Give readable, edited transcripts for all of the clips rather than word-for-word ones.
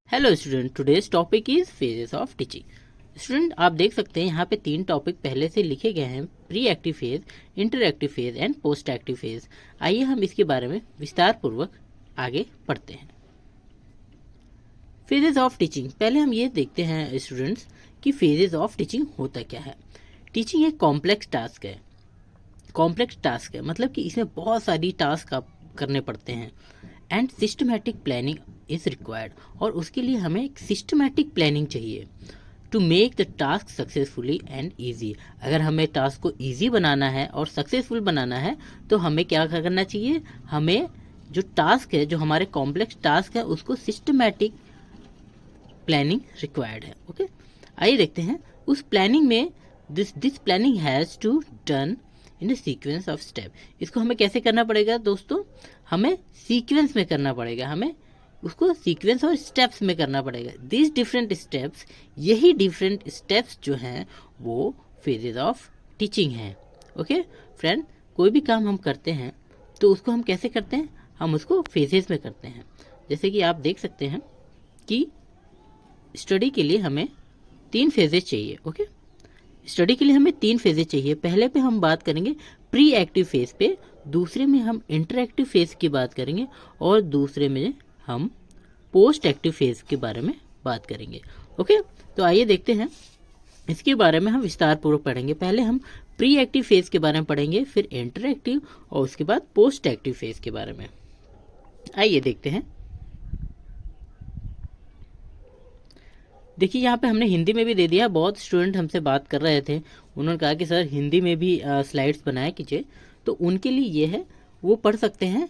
Hello student, today's topic is phases of teaching. Student, आप देख सकते हैं यहाँ पे 3 टॉपिक पहले से लिखे गए हैं: pre active phase, interactive phase and post active phase. आइए हम इसके बारे में विस्तार पूर्वक आगे पढ़ते हैं। फेजेस ऑफ टीचिंग, पहले हम ये देखते हैं स्टूडेंट्स कि फेजेस ऑफ टीचिंग होता क्या है। टीचिंग एक कॉम्प्लेक्स टास्क है। कॉम्प्लेक्स टास्क है मतलब कि इसमें बहुत सारी टास्क आप करने पड़ते हैं and systematic planning is required, और उसके लिए हमें एक सिस्टमैटिक प्लानिंग चाहिए to make the task successfully and easy. अगर हमें टास्क को ईजी बनाना है और सक्सेसफुल बनाना है तो हमें क्या करना चाहिए, हमें जो टास्क है, जो हमारे कॉम्प्लेक्स टास्क है, उसको सिस्टमैटिक प्लानिंग रिक्वायर्ड है। ओके, आइए देखते हैं उस प्लानिंग में this planning has to done in sequence of step. इसको हमें कैसे करना पड़ेगा दोस्तों, हमें सीक्वेंस में करना पड़ेगा, हमें उसको सीक्वेंस और स्टेप्स में करना पड़ेगा। दिस डिफरेंट स्टेप्स, यही डिफरेंट स्टेप्स जो हैं वो फेजेस ऑफ टीचिंग हैं। ओके फ्रेंड, कोई भी काम हम करते हैं तो उसको हम कैसे करते हैं, हम उसको फेजेस में करते हैं। जैसे कि आप देख सकते हैं कि स्टडी के लिए हमें 3 फेजेस चाहिए। ओके, स्टडी के लिए हमें 3 फेजेज चाहिए। पहले पे हम बात करेंगे प्री एक्टिव फेज पे, दूसरे में हम इंटरएक्टिव फेज की बात करेंगे और दूसरे में हम पोस्ट एक्टिव फेज के बारे में बात करेंगे। ओके, तो आइए देखते हैं, इसके बारे में हम विस्तार पूर्वक पढ़ेंगे। पहले हम प्री एक्टिव फेज के बारे में पढ़ेंगे, फिर इंटरएक्टिव और उसके बाद पोस्ट एक्टिव फेज के बारे में। आइए देखते हैं। देखिए यहाँ पे हमने हिंदी में भी दे दिया। बहुत स्टूडेंट हमसे बात कर रहे थे, उन्होंने कहा कि सर हिंदी में भी स्लाइड्स बनाया कीजिए, तो उनके लिए ये है, वो पढ़ सकते हैं।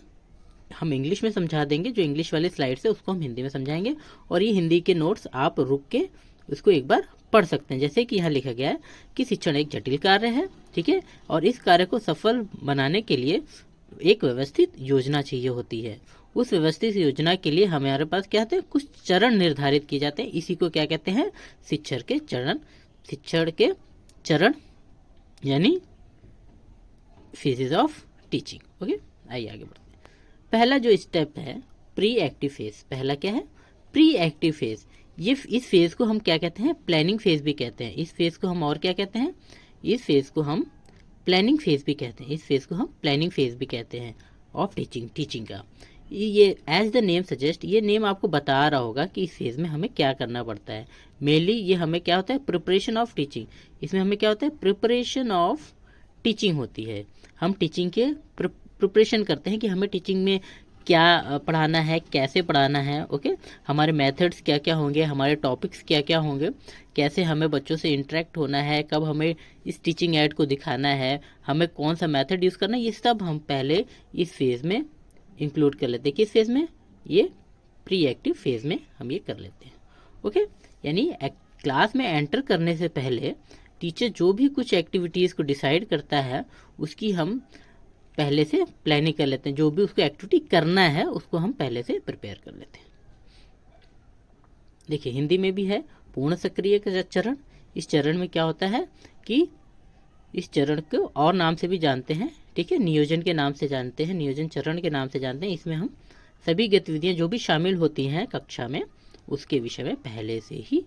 हम इंग्लिश में समझा देंगे, जो इंग्लिश वाले स्लाइड्स है उसको हम हिंदी में समझाएंगे, और ये हिंदी के नोट्स आप रुक के उसको एक बार पढ़ सकते हैं। जैसे कि यहाँ लिखा गया है कि शिक्षण एक जटिल कार्य है, ठीक है, और इस कार्य को सफल बनाने के लिए एक व्यवस्थित योजना चाहिए होती है। उस व्यवस्थित योजना के लिए हमारे पास क्या होते हैं, कुछ चरण निर्धारित किए जाते हैं। इसी को क्या कहते हैं, शिक्षण के चरण। शिक्षण के चरण यानी फेजेस ऑफ टीचिंग। ओके, आइए आगे बढ़ते हैं। पहला जो स्टेप है प्री एक्टिव फेज, पहला क्या है, प्री एक्टिव फेज। ये इस फेज को हम क्या कहते हैं, प्लानिंग फेज भी कहते हैं। इस फेज को हम और क्या कहते हैं, इस फेज को हम प्लानिंग फेज भी कहते हैं। इस फेज को हम प्लानिंग फेज भी कहते हैं ऑफ टीचिंग का। ये एज द नेम सजेस्ट, ये नेम आपको बता रहा होगा कि इस फेज में हमें क्या करना पड़ता है। मेनली ये हमें क्या होता है, प्रिपरेशन ऑफ टीचिंग। इसमें हमें क्या होता है, प्रिपरेशन ऑफ टीचिंग होती है। हम टीचिंग के प्रिपरेशन करते हैं कि हमें टीचिंग में क्या पढ़ाना है, कैसे पढ़ाना है। ओके, हमारे मेथड्स क्या क्या होंगे, हमारे टॉपिक्स क्या क्या होंगे, कैसे हमें बच्चों से इंटरेक्ट होना है, कब हमें इस टीचिंग एड को दिखाना है, हमें कौन सा मेथड यूज़ करना है, ये सब हम पहले इस फेज़ में इंक्लूड कर लेते हैं। किस फेज़ में, ये प्री एक्टिव फेज़ में हम ये कर लेते हैं। ओके, यानी क्लास में एंटर करने से पहले टीचर जो भी कुछ एक्टिविटीज़ को डिसाइड करता है उसकी हम पहले से प्लानिंग कर लेते हैं। जो भी उसको एक्टिविटी करना है उसको हम पहले से प्रिपेयर कर लेते हैं। देखिए हिंदी में भी है पूर्ण सक्रिय का चरण। इस चरण में क्या होता है कि इस चरण को और नाम से भी जानते हैं, ठीक है, नियोजन के नाम से जानते हैं, नियोजन चरण के नाम से जानते हैं। इसमें हम सभी गतिविधियां जो भी शामिल होती हैं कक्षा में उसके विषय में पहले से ही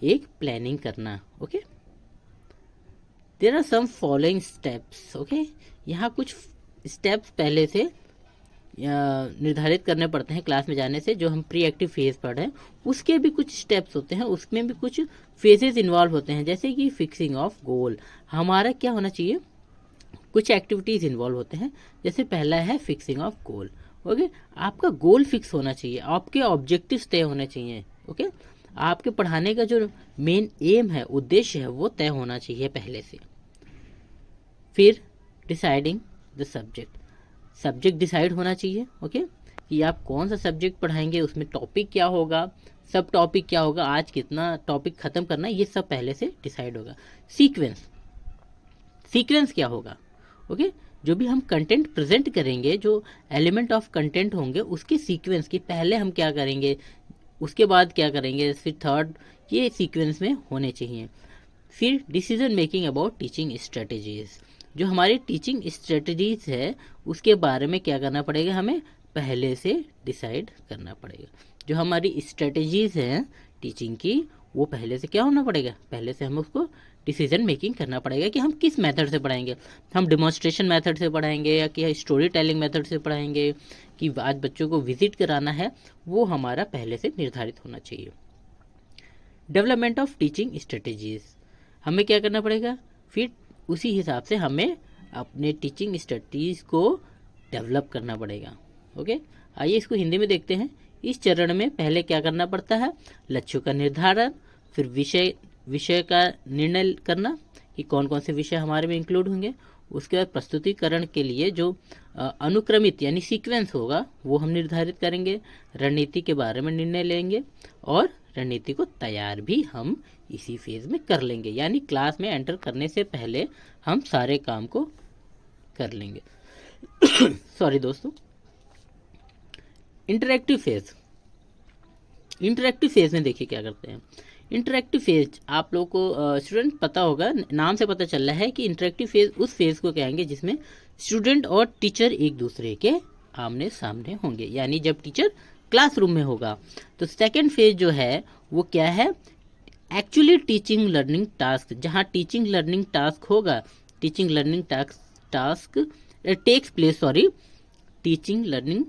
एक प्लानिंग करना। Okay, there are some following steps. Okay, यहाँ कुछ स्टेप्स पहले से निर्धारित करने पड़ते हैं क्लास में जाने से। जो हम प्री एक्टिव फेज पढ़ रहे हैं उसके भी कुछ स्टेप्स होते हैं, उसमें भी कुछ फेजेस इन्वॉल्व होते हैं। जैसे कि फिक्सिंग ऑफ गोल, हमारा क्या होना चाहिए, कुछ एक्टिविटीज़ इन्वॉल्व होते हैं। जैसे पहला है फिक्सिंग ऑफ गोल। ओके, आपका गोल फिक्स होना चाहिए, आपके ऑब्जेक्टिव्स तय होने चाहिए। ओके, आपके पढ़ाने का जो मेन एम है, उद्देश्य है, वो तय होना चाहिए पहले से। फिर डिसाइडिंग द सब्जेक्ट डिसाइड होना चाहिए। ओके, कि आप कौन सा सब्जेक्ट पढ़ाएंगे, उसमें टॉपिक क्या होगा, सब टॉपिक क्या होगा, आज कितना टॉपिक ख़त्म करना है, ये सब पहले से डिसाइड होगा। सीक्वेंस क्या होगा। ओके, जो भी हम कंटेंट प्रेजेंट करेंगे, जो एलिमेंट ऑफ कंटेंट होंगे उसके सीक्वेंस की पहले हम क्या करेंगे, उसके बाद क्या करेंगे, फिर थर्ड, ये सीक्वेंस में होने चाहिए। फिर decision making about teaching strategies, जो हमारी टीचिंग स्ट्रेटजीज है उसके बारे में क्या करना पड़ेगा, हमें पहले से डिसाइड करना पड़ेगा। जो हमारी स्ट्रेटजीज हैं टीचिंग की, वो पहले से क्या होना पड़ेगा, पहले से हम उसको डिसीजन मेकिंग करना पड़ेगा कि हम किस मेथड से पढ़ाएंगे। हम डिमॉन्स्ट्रेशन मेथड से पढ़ाएंगे या कि स्टोरी टेलिंग मेथड से पढ़ाएंगे, कि आज बच्चों को विजिट कराना है, वो हमारा पहले से निर्धारित होना चाहिए। डेवलपमेंट ऑफ टीचिंग स्ट्रेटजीज, हमें क्या करना पड़ेगा, फिर उसी हिसाब से हमें अपने टीचिंग स्ट्रेटजीज को डेवलप करना पड़ेगा। ओके, आइए इसको हिंदी में देखते हैं। इस चरण में पहले क्या करना पड़ता है, लक्ष्यों का निर्धारण, फिर विषय का निर्णय करना कि कौन कौन से विषय हमारे में इंक्लूड होंगे, उसके बाद प्रस्तुतिकरण के लिए जो अनुक्रमित यानी सीक्वेंस होगा वो हम निर्धारित करेंगे, रणनीति के बारे में निर्णय लेंगे और रणनीति को तैयार भी हम इसी फेज में कर लेंगे, यानी क्लास में एंटर करने से पहले हम सारे काम को कर लेंगे। सॉरी दोस्तों। इंटरैक्टिव फेज, इंटरैक्टिव फेज में देखिए क्या करते हैं। इंटरैक्टिव फेज आप लोगों को स्टूडेंट पता होगा, नाम से पता चल रहा है कि इंटरैक्टिव फेज उस फेज को कहेंगे जिसमें स्टूडेंट और टीचर एक दूसरे के आमने सामने होंगे, यानी जब टीचर क्लासरूम में होगा। तो सेकंड फेज जो है वो क्या है, एक्चुअली टीचिंग लर्निंग टास्क, जहाँ टीचिंग लर्निंग टास्क होगा, teaching learning task takes place, sorry teaching learning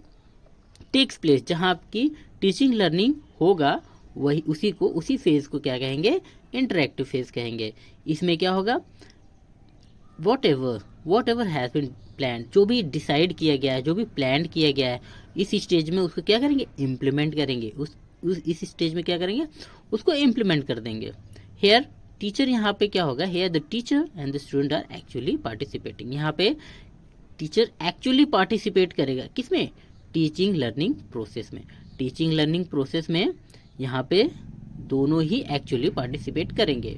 takes place, जहाँ आपकी टीचिंग लर्निंग होगा, वही उसी फेज को क्या कहेंगे, इंटरैक्टिव फेज कहेंगे। इसमें क्या होगा, whatever has been plan, जो भी डिसाइड किया गया है, जो भी प्लान किया गया है, इस स्टेज में उसको क्या करेंगे, इम्प्लीमेंट करेंगे। इस स्टेज में क्या करेंगे, उसको इम्प्लीमेंट कर देंगे। हेयर टीचर, यहाँ पे क्या होगा, here the teacher and the student are actually participating, यहाँ पे टीचर एक्चुअली पार्टिसिपेट करेगा, किसमें, टीचिंग लर्निंग प्रोसेस में। टीचिंग लर्निंग प्रोसेस में यहाँ पे दोनों ही एक्चुअली पार्टिसिपेट करेंगे।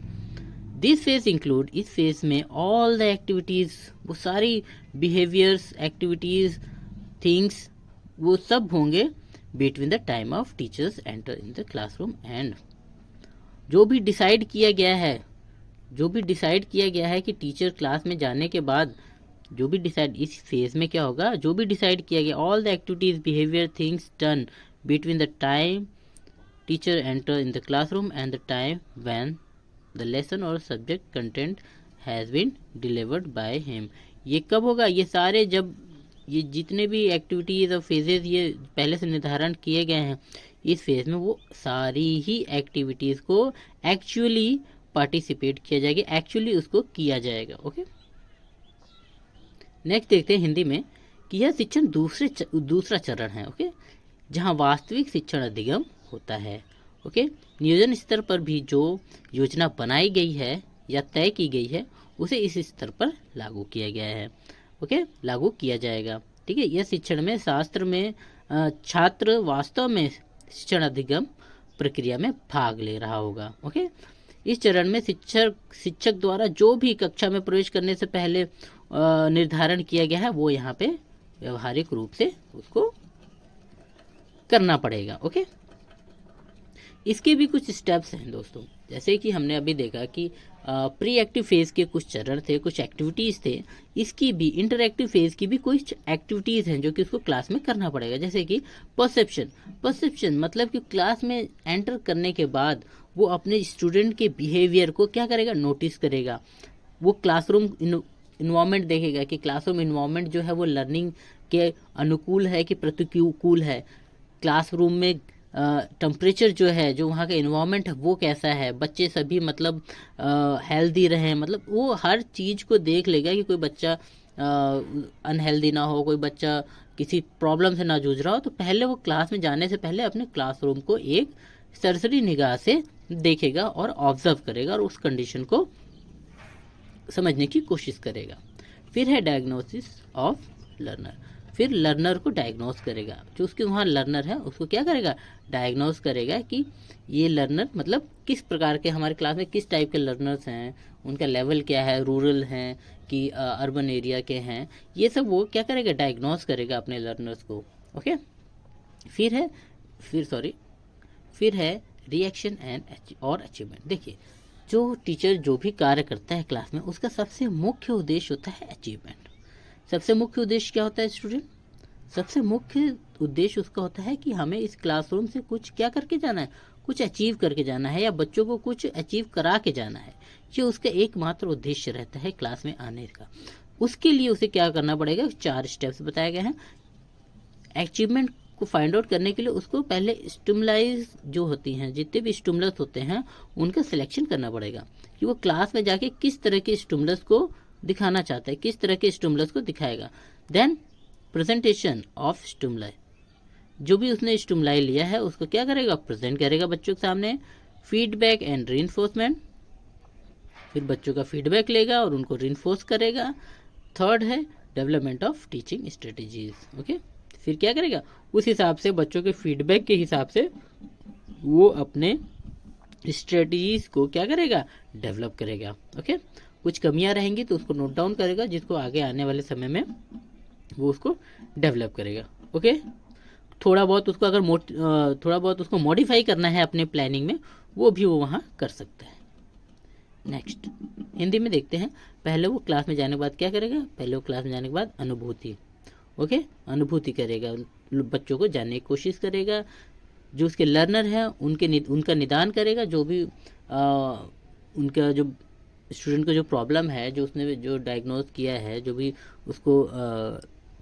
दिस फेज इंक्लूड, इस फेज में ऑल द एक्टिविटीज़, वो सारी बिहेवियर्स, एक्टिविटीज़, थिंग्स, वो सब होंगे between the time of teachers enter in the classroom and, जो भी डिसाइड किया गया है कि टीचर क्लास में जाने के बाद जो भी डिसाइड, इस फेज में क्या होगा, जो भी डिसाइड किया गया, all the activities, behaviour, things done between the time teacher enter in the classroom and the time when the lesson or subject content has been delivered by him. ये कब होगा, ये सारे, जब ये जितने भी एक्टिविटीज़ और फेजेस ये पहले से निर्धारण किए गए हैं, इस फेज में वो सारी ही एक्टिविटीज़ को एक्चुअली पार्टिसिपेट किया जाएगा, एक्चुअली उसको किया जाएगा। ओके, नेक्स्ट देखते हैं हिंदी में कि यह शिक्षण दूसरा चरण है। ओके, जहाँ वास्तविक शिक्षण अधिगम होता है। ओके, नियोजन स्तर पर भी जो योजना बनाई गई है या तय की गई है उसे इस स्तर पर लागू किया गया है। ओके, लागू किया जाएगा। ठीक है, यह शिक्षण में शास्त्र में छात्र वास्तव में शिक्षण अधिगम प्रक्रिया में भाग ले रहा होगा। ओके, इस चरण में शिक्षक द्वारा जो भी कक्षा में प्रवेश करने से पहले निर्धारण किया गया है वो यहाँ पे व्यवहारिक रूप से उसको करना पड़ेगा। ओके, इसके भी कुछ स्टेप्स हैं दोस्तों, जैसे कि हमने अभी देखा कि प्री एक्टिव फेज के कुछ चरण थे, कुछ एक्टिविटीज़ थे, इसकी भी इंटरएक्टिव फेज की भी कुछ एक्टिविटीज़ हैं जो कि उसको क्लास में करना पड़ेगा। जैसे कि परसेप्शन मतलब कि क्लास में एंटर करने के बाद वो अपने स्टूडेंट के बिहेवियर को क्या करेगा, नोटिस करेगा। वो क्लासरूम इन्वायरमेंट देखेगा कि क्लासरूम इन्वायरमेंट जो है वो लर्निंग के अनुकूल है कि प्रतिकूल है, क्लासरूम में टेम्परेचर जो है, जो वहाँ का इन्वायरमेंट है वो कैसा है, बच्चे सभी मतलब हेल्दी रहें, मतलब वो हर चीज़ को देख लेगा कि कोई बच्चा अनहेल्दी ना हो, कोई बच्चा किसी प्रॉब्लम से ना जूझ रहा हो। तो पहले वो क्लास में जाने से पहले अपने क्लासरूम को एक सरसरी निगाह से देखेगा और ऑब्जर्व करेगा और उस कंडीशन को समझने की कोशिश करेगा। फिर है डायग्नोसिस ऑफ लर्नर, फिर लर्नर को डायग्नोस करेगा, जो उसके वहाँ लर्नर है उसको क्या करेगा, डायग्नोस करेगा कि ये लर्नर मतलब किस प्रकार के हमारे क्लास में किस टाइप के लर्नर्स हैं, उनका लेवल क्या है, रूरल हैं कि अर्बन एरिया के हैं, ये सब वो क्या करेगा, डायग्नोस करेगा अपने लर्नर्स को। ओके, फिर है रिएक्शन एंड और अचीवमेंट। देखिए, जो टीचर जो भी कार्य करता है क्लास में उसका सबसे मुख्य उद्देश्य होता है अचीवमेंट। सबसे मुख्य उद्देश्य क्या होता है स्टूडेंट, सबसे मुख्य उद्देश्य उसका होता है कि हमें इस क्लासरूम से कुछ क्या करके जाना है, कुछ अचीव करके जाना है या बच्चों को कुछ अचीव करा के जाना है। ये उसका एकमात्र उद्देश्य रहता है क्लास में आने का। उसके लिए उसे क्या करना पड़ेगा, 4 स्टेप्स बताए गए हैं। अचीवमेंट को फाइंड आउट करने के लिए उसको पहले स्टिमुलाइज जो होती हैं, जितने भी स्टिमुलस होते हैं उनका सिलेक्शन करना पड़ेगा कि वो क्लास में जाके किस तरह के स्टिमुलस को दिखाना चाहता है, किस तरह के स्टिमुलस को दिखाएगा। देन प्रेजेंटेशन ऑफ स्टिमुलाई, जो भी उसने स्टिमुलाई लिया है उसको क्या करेगा, प्रेजेंट करेगा बच्चों के सामने। फीडबैक एंड रीइंफोर्समेंट, फिर बच्चों का फीडबैक लेगा और उनको रीइंफोर्स करेगा। थर्ड है development of teaching strategies. Okay, फिर क्या करेगा, उस हिसाब से बच्चों के फीडबैक के हिसाब से वो अपने स्ट्रेटजीज को क्या करेगा, डेवलप करेगा। ओके, कुछ कमियां रहेंगी तो उसको नोट डाउन करेगा, जिसको आगे आने वाले समय में वो उसको डेवलप करेगा। ओके, थोड़ा बहुत उसको अगर थोड़ा बहुत उसको मॉडिफाई करना है अपने प्लानिंग में, वो भी वो वहाँ कर सकता है। नेक्स्ट हिंदी में देखते हैं। पहले वो क्लास में जाने के बाद क्या करेगा, पहले वो क्लास में जाने के बाद अनुभूति, ओके, अनुभूति करेगा, बच्चों को जानने की कोशिश करेगा, जो उसके लर्नर हैं उनका निदान करेगा, जो भी उनका जो स्टूडेंट को जो प्रॉब्लम है, जो उसने जो डायग्नोज किया है, जो भी उसको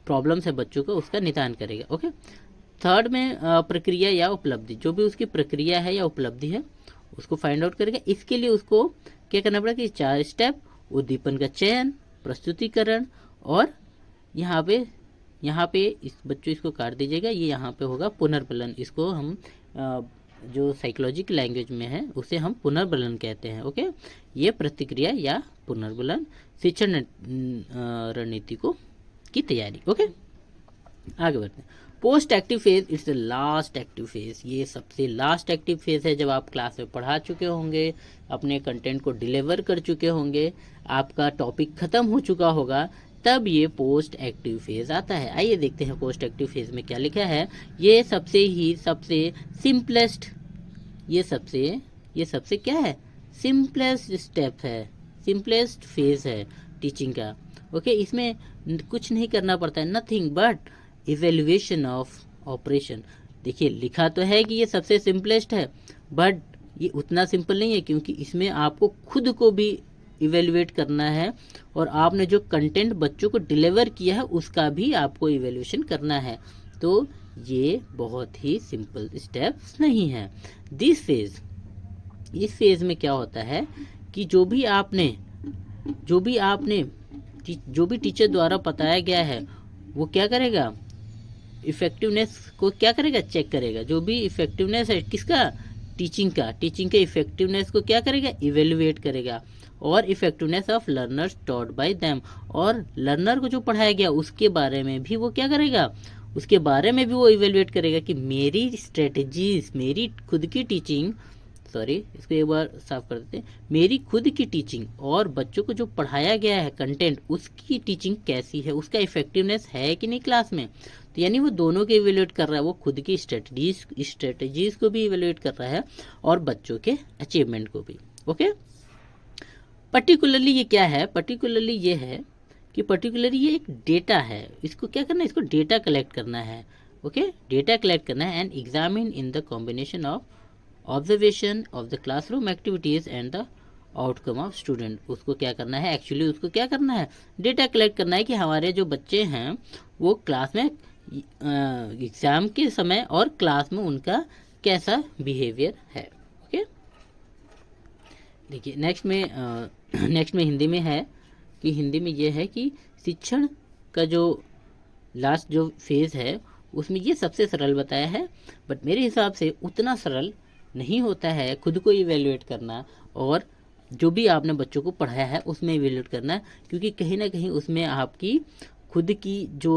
प्रॉब्लम्स है बच्चों को, उसका निदान करेगा। ओके, थर्ड में प्रक्रिया या उपलब्धि, जो भी उसकी प्रक्रिया है या उपलब्धि है उसको फाइंड आउट करेगा। इसके लिए उसको क्या करना पड़ेगा कि 4 स्टेप, उद्दीपन का चयन, प्रस्तुतिकरण, और यहाँ पे इस बच्चों इसको काट दीजिएगा, ये यहाँ पे होगा पुनर्बलन। इसको हम जो साइकोलॉजिकल लैंग्वेज में है उसे हम पुनर्बलन कहते हैं। ओके, ये प्रतिक्रिया या पुनर्बलन शिक्षण रणनीति को की तैयारी। ओके, आगे बढ़ते हैं। Post active phase, it's the last active phase. ये सबसे लास्ट एक्टिव फेज है, जब आप क्लास में पढ़ा चुके होंगे, अपने कंटेंट को डिलीवर कर चुके होंगे, आपका टॉपिक खत्म हो चुका होगा, तब ये पोस्ट एक्टिव फेज आता है। आइए देखते हैं पोस्ट एक्टिव फेज में क्या लिखा है। ये सबसे सिंपलेस्ट, ये सबसे क्या है, सिंपलेस्ट स्टेप है, सिंपलेस्ट फेज है टीचिंग का। ओके, इसमें कुछ नहीं करना पड़ता है, nothing but evaluation of operation. देखिए लिखा तो है कि ये सबसे सिंपलेस्ट है, बट ये उतना सिंपल नहीं है, क्योंकि इसमें आपको खुद को भी इवेल्युएट करना है और आपने जो कंटेंट बच्चों को डिलीवर किया है उसका भी आपको इवेल्युएशन करना है। तो ये बहुत ही सिंपल स्टेप्स नहीं है। दिस फेज, इस फेज में क्या होता है कि जो भी टीचर द्वारा बताया गया है वो क्या करेगा, इफेक्टिवनेस को क्या करेगा, चेक करेगा। जो भी इफेक्टिवनेस है किसका, टीचिंग के इफेक्टिवनेस को क्या करेगा, इवेल्युएट करेगा। और effectiveness of learners taught by them, और लर्नर को जो पढ़ाया गया उसके बारे में भी वो क्या करेगा, उसके बारे में भी वो इवेल्युएट करेगा कि मेरी स्ट्रेटजीज, मेरी खुद की टीचिंग, सॉरी इसको एक बार साफ कर देते हैं, मेरी खुद की टीचिंग और बच्चों को जो पढ़ाया गया है कंटेंट, उसकी टीचिंग कैसी है, उसका इफेक्टिवनेस है कि नहीं क्लास में। तो यानी वो दोनों के इवेल्युएट कर रहा है, वो खुद की स्ट्रेटजीज को भी इवेल्युएट कर रहा है और बच्चों के अचीवमेंट को भी। ओके, पर्टिकुलरली ये क्या है, पर्टिकुलरली ये है कि पर्टिकुलरली ये एक डेटा है, इसको क्या करना है, इसको डेटा कलेक्ट करना है। ओके, डेटा कलेक्ट करना है and examine in the combination of observation of the classroom activities and the outcome of student. उसको क्या करना है, एक्चुअली उसको क्या करना है, डेटा कलेक्ट करना है कि हमारे जो बच्चे हैं वो क्लास में एग्जाम के समय और क्लास में उनका कैसा बिहेवियर है। ओके, देखिए नेक्स्ट में हिंदी में है कि हिंदी में ये है कि शिक्षण का जो लास्ट जो फेज है उसमें ये सबसे सरल बताया है, बट मेरे हिसाब से उतना सरल नहीं होता है खुद को इवेल्युएट करना और जो भी आपने बच्चों को पढ़ाया है उसमें इवेल्युएट करना, क्योंकि कहीं ना कहीं उसमें आपकी खुद की जो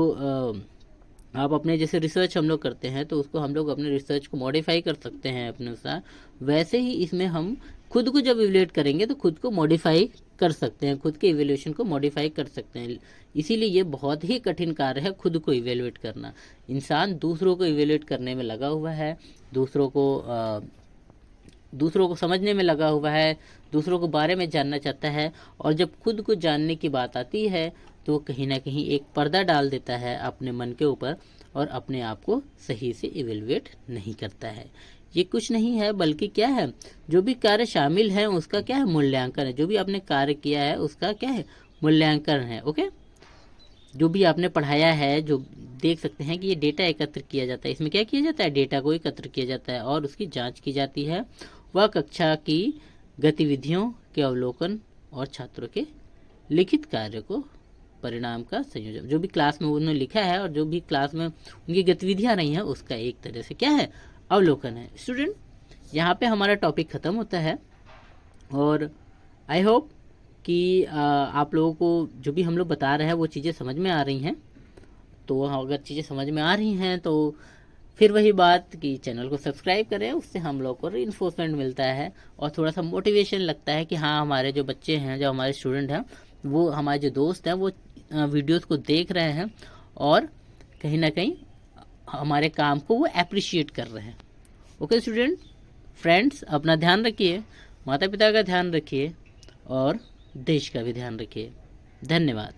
आप अपने जैसे रिसर्च हम लोग करते हैं तो उसको हम लोग अपने रिसर्च को मॉडिफाई कर सकते हैं अपने अनुसार, वैसे ही इसमें हम खुद को जब इवेल्युएट करेंगे तो खुद को मॉडिफाई कर सकते हैं, खुद के इवेल्युएशन को मॉडिफाई कर सकते हैं। इसीलिए ये बहुत ही कठिन कार्य है खुद को इवेल्युएट करना। इंसान दूसरों को इवेल्युएट करने में लगा हुआ है, दूसरों को समझने में लगा हुआ है, दूसरों के बारे में जानना चाहता है, और जब खुद को जानने की बात आती है तो कहीं ना कहीं एक पर्दा डाल देता है अपने मन के ऊपर और अपने आप को सही से इवेलुएट नहीं करता है। ये कुछ नहीं है बल्कि क्या है, जो भी कार्य शामिल है उसका क्या है, मूल्यांकन है। जो भी आपने कार्य किया है उसका क्या है, मूल्यांकन है। ओके, जो भी आपने पढ़ाया है, जो देख सकते हैं कि ये डेटा एकत्र किया जाता है। इसमें क्या किया जाता है, डेटा को एकत्र किया जाता है और उसकी जांच की जाती है। वह कक्षा की गतिविधियों के अवलोकन और छात्रों के लिखित कार्य को परिणाम का संयोजन, जो भी क्लास में उन्होंने लिखा है और जो भी क्लास में उनकी गतिविधियां रही हैं उसका एक तरह से क्या है, अवलोकन है। स्टूडेंट, यहाँ पे हमारा टॉपिक ख़त्म होता है और आई होप कि आप लोगों को जो भी हम लोग बता रहे हैं वो चीज़ें समझ में आ रही हैं। तो अगर चीज़ें समझ में आ रही हैं तो फिर वही बात कि चैनल को सब्सक्राइब करें, उससे हम लोग को रीइंफोर्समेंट मिलता है और थोड़ा सा मोटिवेशन लगता है कि हाँ, हमारे जो बच्चे हैं, जो हमारे स्टूडेंट हैं, वो हमारे जो दोस्त हैं, वो वीडियोस को देख रहे हैं और कहीं ना कहीं हमारे काम को वो अप्रिशिएट कर रहे हैं। ओके स्टूडेंट, फ्रेंड्स, अपना ध्यान रखिए, माता पिता का ध्यान रखिए और देश का भी ध्यान रखिए। धन्यवाद।